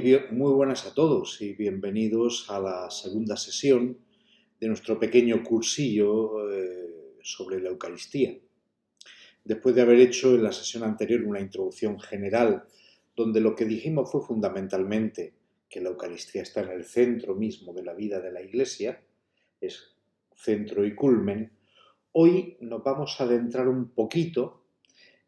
Muy buenas a todos y bienvenidos a la segunda sesión de nuestro pequeño cursillo sobre la Eucaristía. Después de haber hecho en la sesión anterior una introducción general donde lo que dijimos fue fundamentalmente que la Eucaristía está en el centro mismo de la vida de la Iglesia, es centro y culmen, hoy nos vamos a adentrar un poquito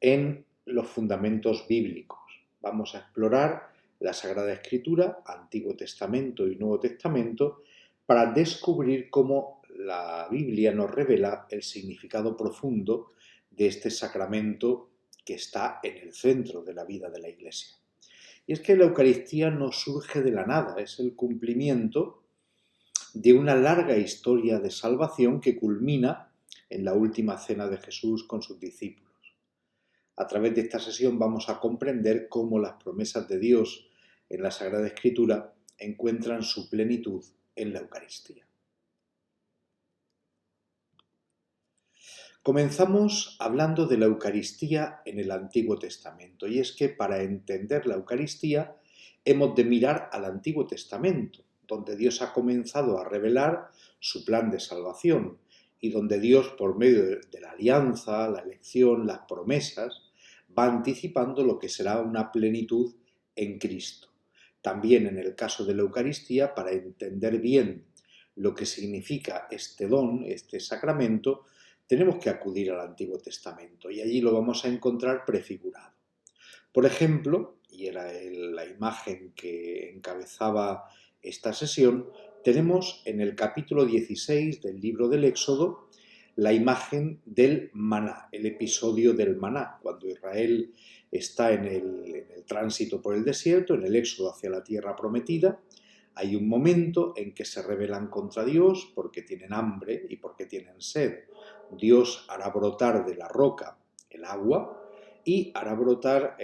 en los fundamentos bíblicos. Vamos a explorar la Sagrada Escritura, Antiguo Testamento y Nuevo Testamento, para descubrir cómo la Biblia nos revela el significado profundo de este sacramento que está en el centro de la vida de la Iglesia. Y es que la Eucaristía no surge de la nada, es el cumplimiento de una larga historia de salvación que culmina en la última cena de Jesús con sus discípulos. A través de esta sesión vamos a comprender cómo las promesas de Dios en la Sagrada Escritura encuentran su plenitud en la Eucaristía. Comenzamos hablando de la Eucaristía en el Antiguo Testamento, y es que para entender la Eucaristía hemos de mirar al Antiguo Testamento, donde Dios ha comenzado a revelar su plan de salvación y donde Dios, por medio de la alianza, la elección, las promesas, va anticipando lo que será una plenitud en Cristo. También en el caso de la Eucaristía, para entender bien lo que significa este don, este sacramento, tenemos que acudir al Antiguo Testamento y allí lo vamos a encontrar prefigurado. Por ejemplo, y era la imagen que encabezaba esta sesión, tenemos en el capítulo 16 del libro del Éxodo la imagen del maná, el episodio del maná, cuando Israel está en el tránsito por el desierto, en el éxodo hacia la tierra prometida. Hay un momento en que se rebelan contra Dios porque tienen hambre y porque tienen sed. Dios hará brotar de la roca el agua y hará brotar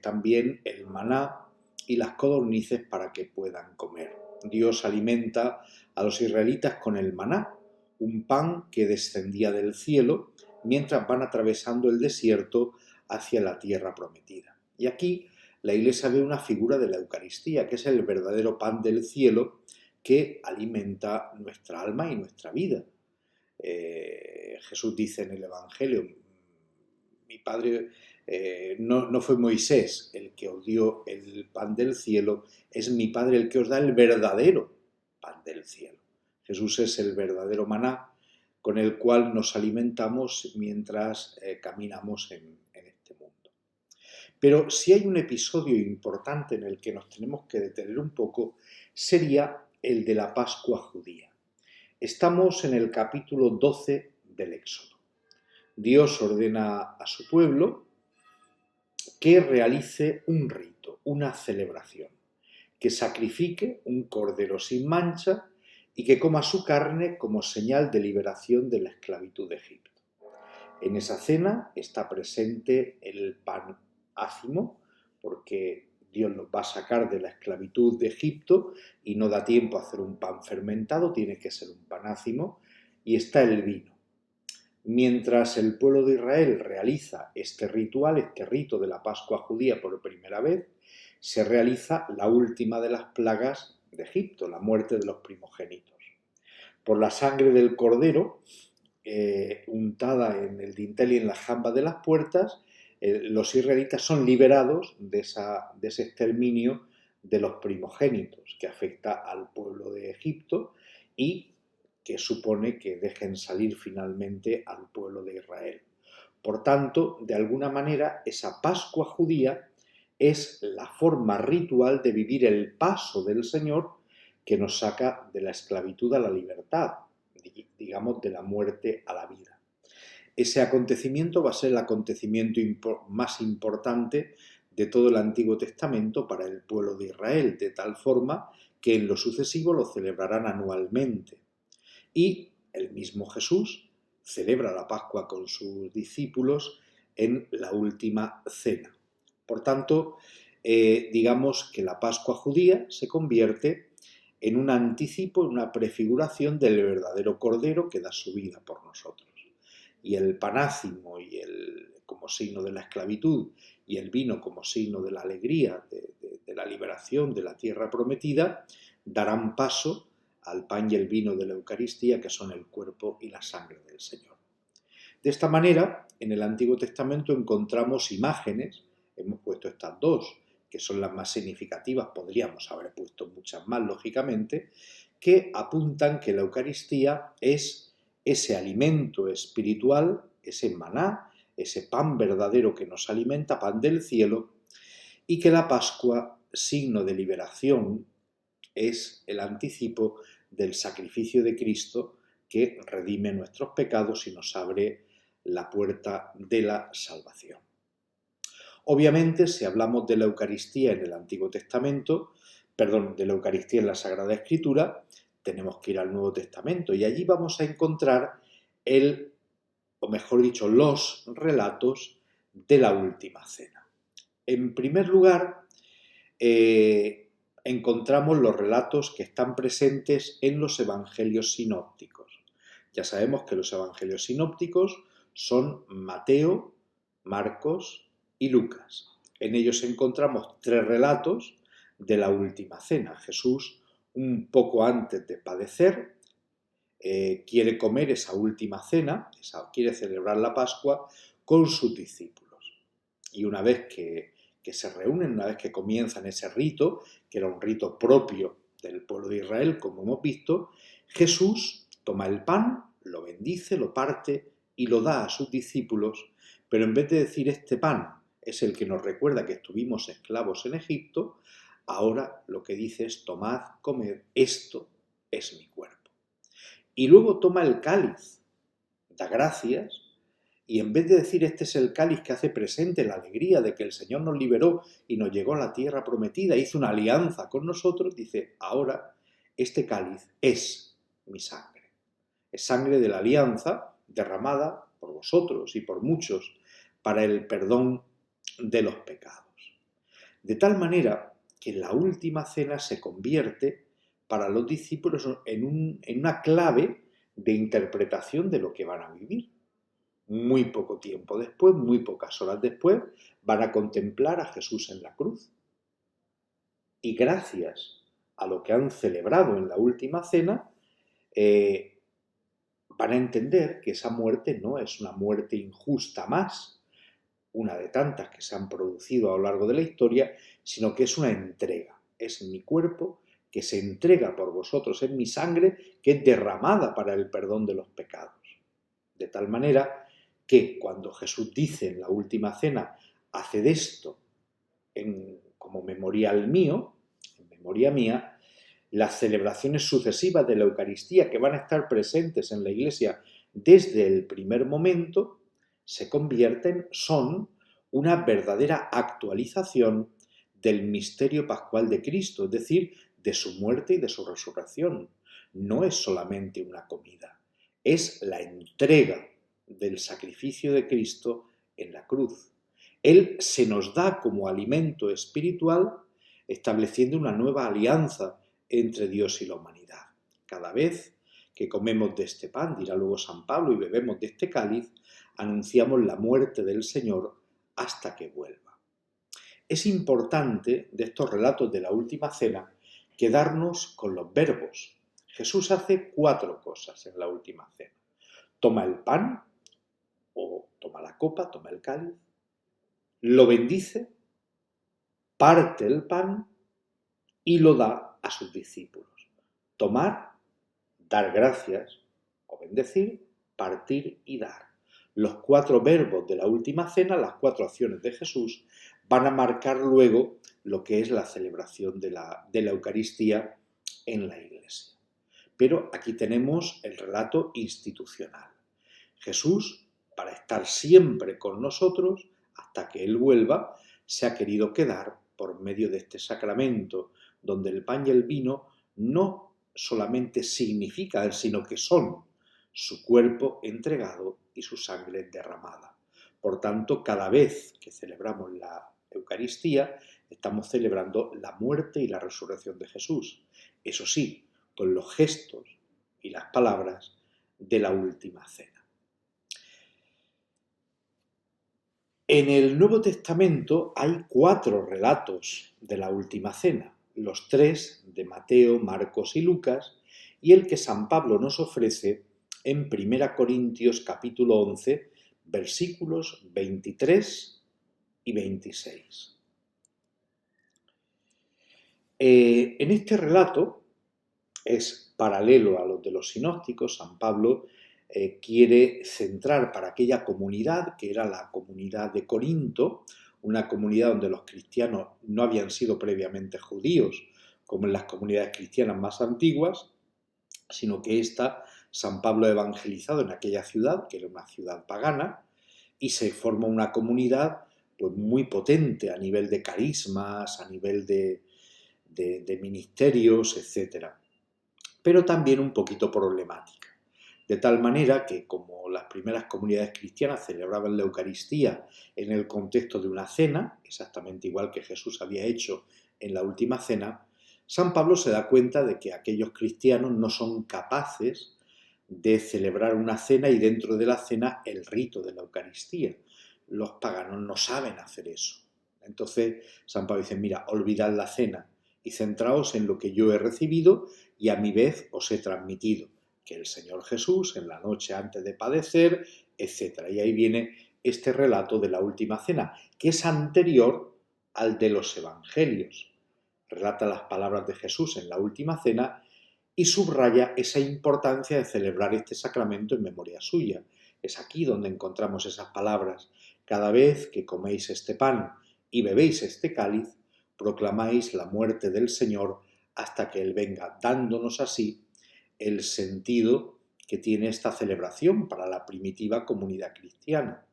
también el maná y las codornices para que puedan comer. Dios alimenta a los israelitas con el maná, un pan que descendía del cielo mientras van atravesando el desierto hacia la tierra prometida. Y aquí la Iglesia ve una figura de la Eucaristía, que es el verdadero pan del cielo que alimenta nuestra alma y nuestra vida. Jesús dice en el Evangelio, mi Padre no fue Moisés el que os dio el pan del cielo, es mi Padre el que os da el verdadero pan del cielo. Jesús es el verdadero maná con el cual nos alimentamos mientras caminamos en este mundo. Pero si hay un episodio importante en el que nos tenemos que detener un poco, sería el de la Pascua judía. Estamos en el capítulo 12 del Éxodo. Dios ordena a su pueblo que realice un rito, una celebración, que sacrifique un cordero sin mancha y que coma su carne como señal de liberación de la esclavitud de Egipto. En esa cena está presente el pan ácimo, porque Dios nos va a sacar de la esclavitud de Egipto y no da tiempo a hacer un pan fermentado, tiene que ser un pan ácimo, y está el vino. Mientras el pueblo de Israel realiza este ritual, este rito de la Pascua judía por primera vez, se realiza la última de las plagas de Egipto, la muerte de los primogénitos. Por la sangre del cordero, untada en el dintel y en las jambas de las puertas, los israelitas son liberados de ese exterminio de los primogénitos que afecta al pueblo de Egipto y que supone que dejen salir finalmente al pueblo de Israel. Por tanto, de alguna manera, esa Pascua judía es la forma ritual de vivir el paso del Señor que nos saca de la esclavitud a la libertad, digamos, de la muerte a la vida. Ese acontecimiento va a ser el acontecimiento más importante de todo el Antiguo Testamento para el pueblo de Israel, de tal forma que en lo sucesivo lo celebrarán anualmente. Y el mismo Jesús celebra la Pascua con sus discípulos en la última cena. Por tanto, digamos que la Pascua judía se convierte en un anticipo, en una prefiguración del verdadero Cordero que da su vida por nosotros. Y el pan ácimo como signo de la esclavitud y el vino como signo de la alegría, de la liberación de la tierra prometida, darán paso al pan y el vino de la Eucaristía, que son el cuerpo y la sangre del Señor. De esta manera, en el Antiguo Testamento encontramos imágenes, hemos puesto estas dos, que son las más significativas, podríamos haber puesto muchas más, lógicamente, que apuntan que la Eucaristía es ese alimento espiritual, ese maná, ese pan verdadero que nos alimenta, pan del cielo, y que la Pascua, signo de liberación, es el anticipo del sacrificio de Cristo que redime nuestros pecados y nos abre la puerta de la salvación. Obviamente, si hablamos de la Eucaristía en el Antiguo Testamento, de la Eucaristía en la Sagrada Escritura, tenemos que ir al Nuevo Testamento y allí vamos a encontrar los relatos de la Última Cena. En primer lugar, encontramos los relatos que están presentes en los evangelios sinópticos. Ya sabemos que los evangelios sinópticos son Mateo, Marcos y Lucas. En ellos encontramos 3 relatos de la Última Cena. Jesús, un poco antes de padecer, quiere comer esa última cena, quiere celebrar la Pascua con sus discípulos. Y una vez que se reúnen, una vez que comienzan ese rito, que era un rito propio del pueblo de Israel, como hemos visto, Jesús toma el pan, lo bendice, lo parte y lo da a sus discípulos, pero en vez de decir este pan es el que nos recuerda que estuvimos esclavos en Egipto, ahora lo que dice es tomad, comed, esto es mi cuerpo. Y luego toma el cáliz, da gracias, y en vez de decir este es el cáliz que hace presente la alegría de que el Señor nos liberó y nos llegó a la tierra prometida, hizo una alianza con nosotros, dice ahora este cáliz es mi sangre. Es sangre de la alianza derramada por vosotros y por muchos para el perdón de los pecados. De tal manera que la última cena se convierte para los discípulos en una clave de interpretación de lo que van a vivir. Muy poco tiempo después, muy pocas horas después, van a contemplar a Jesús en la cruz. Y gracias a lo que han celebrado en la última cena, van a entender que esa muerte no es una muerte injusta más, una de tantas que se han producido a lo largo de la historia, sino que es una entrega. Es mi cuerpo que se entrega por vosotros, es mi sangre que es derramada para el perdón de los pecados. De tal manera que cuando Jesús dice en la última cena, haced esto como memorial mío, en memoria mía, las celebraciones sucesivas de la Eucaristía que van a estar presentes en la Iglesia desde el primer momento, son una verdadera actualización del misterio pascual de Cristo, es decir, de su muerte y de su resurrección. No es solamente una comida, es la entrega del sacrificio de Cristo en la cruz. Él se nos da como alimento espiritual, estableciendo una nueva alianza entre Dios y la humanidad. Cada vez que comemos de este pan, dirá luego San Pablo, y bebemos de este cáliz, anunciamos la muerte del Señor hasta que vuelva. Es importante de estos relatos de la última cena quedarnos con los verbos. Jesús hace 4 cosas en la última cena. Toma el pan, o toma la copa, toma el cáliz, lo bendice, parte el pan y lo da a sus discípulos. Tomar, dar gracias o bendecir, partir y dar. Los 4 verbos de la última cena, las 4 acciones de Jesús, van a marcar luego lo que es la celebración de la Eucaristía en la Iglesia. Pero aquí tenemos el relato institucional. Jesús, para estar siempre con nosotros, hasta que Él vuelva, se ha querido quedar por medio de este sacramento, donde el pan y el vino no solamente significan, sino que son su cuerpo entregado y su sangre derramada. Por tanto, cada vez que celebramos la Eucaristía, estamos celebrando la muerte y la resurrección de Jesús. Eso sí, con los gestos y las palabras de la última cena. En el Nuevo Testamento hay 4 relatos de la Última Cena, los 3 de Mateo, Marcos y Lucas, y el que San Pablo nos ofrece en 1 Corintios capítulo 11, versículos 23 y 26. En este relato es paralelo a los de los sinópticos. San Pablo quiere centrar para aquella comunidad, que era la comunidad de Corinto, una comunidad donde los cristianos no habían sido previamente judíos, como en las comunidades cristianas más antiguas, sino que San Pablo ha evangelizado en aquella ciudad, que era una ciudad pagana, y se forma una comunidad pues, muy potente a nivel de carismas, a nivel de ministerios, etcétera, pero también un poquito problemática. De tal manera que, como las primeras comunidades cristianas celebraban la Eucaristía en el contexto de una cena, exactamente igual que Jesús había hecho en la última cena, San Pablo se da cuenta de que aquellos cristianos no son capaces de celebrar una cena y dentro de la cena el rito de la Eucaristía. Los paganos no saben hacer eso. Entonces San Pablo dice, mira, olvidad la cena y centraos en lo que yo he recibido y a mi vez os he transmitido, que el Señor Jesús en la noche antes de padecer, etc. Y ahí viene este relato de la última cena, que es anterior al de los evangelios. Relata las palabras de Jesús en la última cena y subraya esa importancia de celebrar este sacramento en memoria suya. Es aquí donde encontramos esas palabras. Cada vez que coméis este pan y bebéis este cáliz, proclamáis la muerte del Señor hasta que Él venga, dándonos así el sentido que tiene esta celebración para la primitiva comunidad cristiana.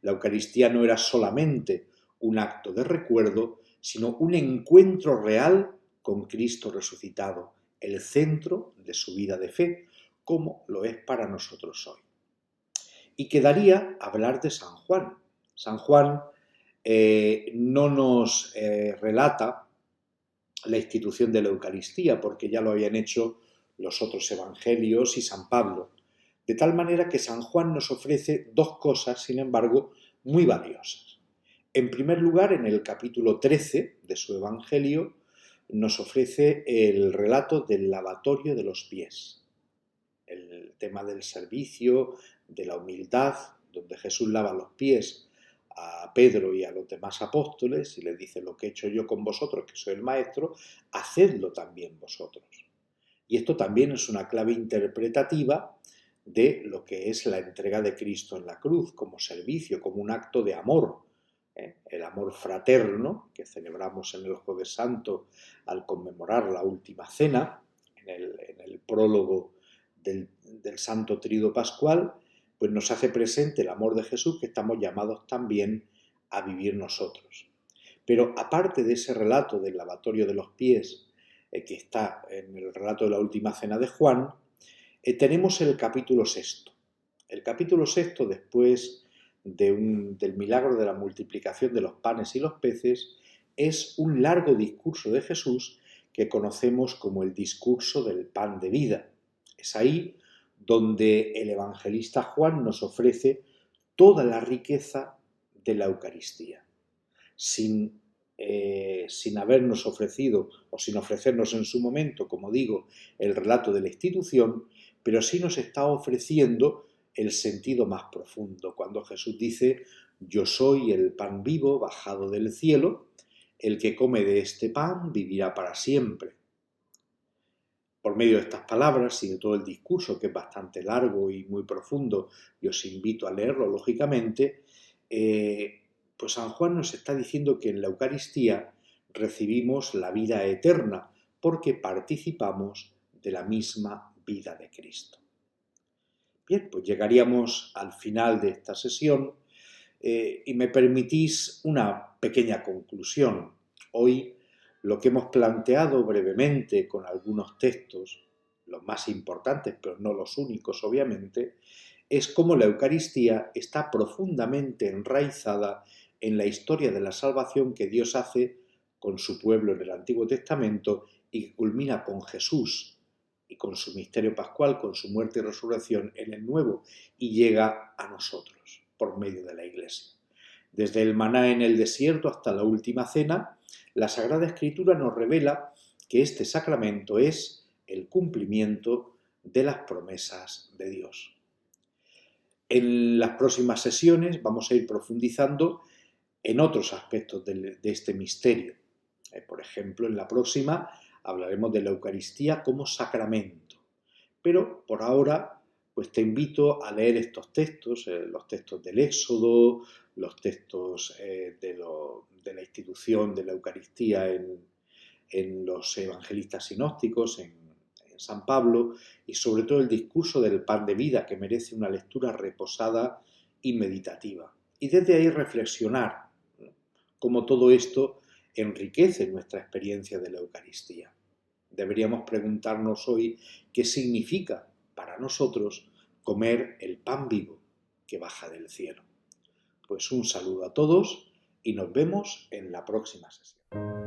La Eucaristía no era solamente un acto de recuerdo, sino un encuentro real con Cristo resucitado, el centro de su vida de fe, como lo es para nosotros hoy. Y quedaría hablar de San Juan. San Juan no nos relata la institución de la Eucaristía, porque ya lo habían hecho los otros evangelios y San Pablo. De tal manera que San Juan nos ofrece 2 cosas, sin embargo, muy valiosas. En primer lugar, en el capítulo 13 de su evangelio, nos ofrece el relato del lavatorio de los pies, el tema del servicio, de la humildad, donde Jesús lava los pies a Pedro y a los demás apóstoles y les dice, lo que he hecho yo con vosotros, que soy el maestro, hacedlo también vosotros. Y esto también es una clave interpretativa de lo que es la entrega de Cristo en la cruz, como servicio, como un acto de amor, el amor fraterno que celebramos en el Jueves Santo al conmemorar la última cena, en el prólogo del Santo Tríodo Pascual, pues nos hace presente el amor de Jesús que estamos llamados también a vivir nosotros. Pero aparte de ese relato del lavatorio de los pies, que está en el relato de la última cena de Juan, tenemos el capítulo 6. El capítulo 6, después del milagro de la multiplicación de los panes y los peces, es un largo discurso de Jesús que conocemos como el discurso del pan de vida. Es ahí donde el evangelista Juan nos ofrece toda la riqueza de la Eucaristía, sin habernos ofrecido o sin ofrecernos en su momento, como digo, el relato de la institución, pero sí nos está ofreciendo el sentido más profundo, cuando Jesús dice, yo soy el pan vivo bajado del cielo, el que come de este pan vivirá para siempre. Por medio de estas palabras y de todo el discurso, que es bastante largo y muy profundo, y os invito a leerlo, lógicamente, pues San Juan nos está diciendo que en la Eucaristía recibimos la vida eterna, porque participamos de la misma vida de Cristo. Bien, pues llegaríamos al final de esta sesión y me permitís una pequeña conclusión. Hoy lo que hemos planteado brevemente con algunos textos, los más importantes, pero no los únicos obviamente, es cómo la Eucaristía está profundamente enraizada en la historia de la salvación que Dios hace con su pueblo en el Antiguo Testamento y que culmina con Jesús y con su misterio pascual, con su muerte y resurrección en el Nuevo, y llega a nosotros por medio de la Iglesia. Desde el maná en el desierto hasta la última cena, la Sagrada Escritura nos revela que este sacramento es el cumplimiento de las promesas de Dios. En las próximas sesiones vamos a ir profundizando en otros aspectos de este misterio. Por ejemplo, en la próxima hablaremos de la Eucaristía como sacramento. Pero por ahora, pues te invito a leer estos textos, los textos del Éxodo, los textos de la institución de la Eucaristía en los evangelistas sinópticos, en San Pablo, y sobre todo el discurso del pan de vida, que merece una lectura reposada y meditativa. Y desde ahí reflexionar, ¿no?, cómo todo esto enriquece nuestra experiencia de la Eucaristía. Deberíamos preguntarnos hoy qué significa para nosotros comer el pan vivo que baja del cielo. Pues un saludo a todos y nos vemos en la próxima sesión.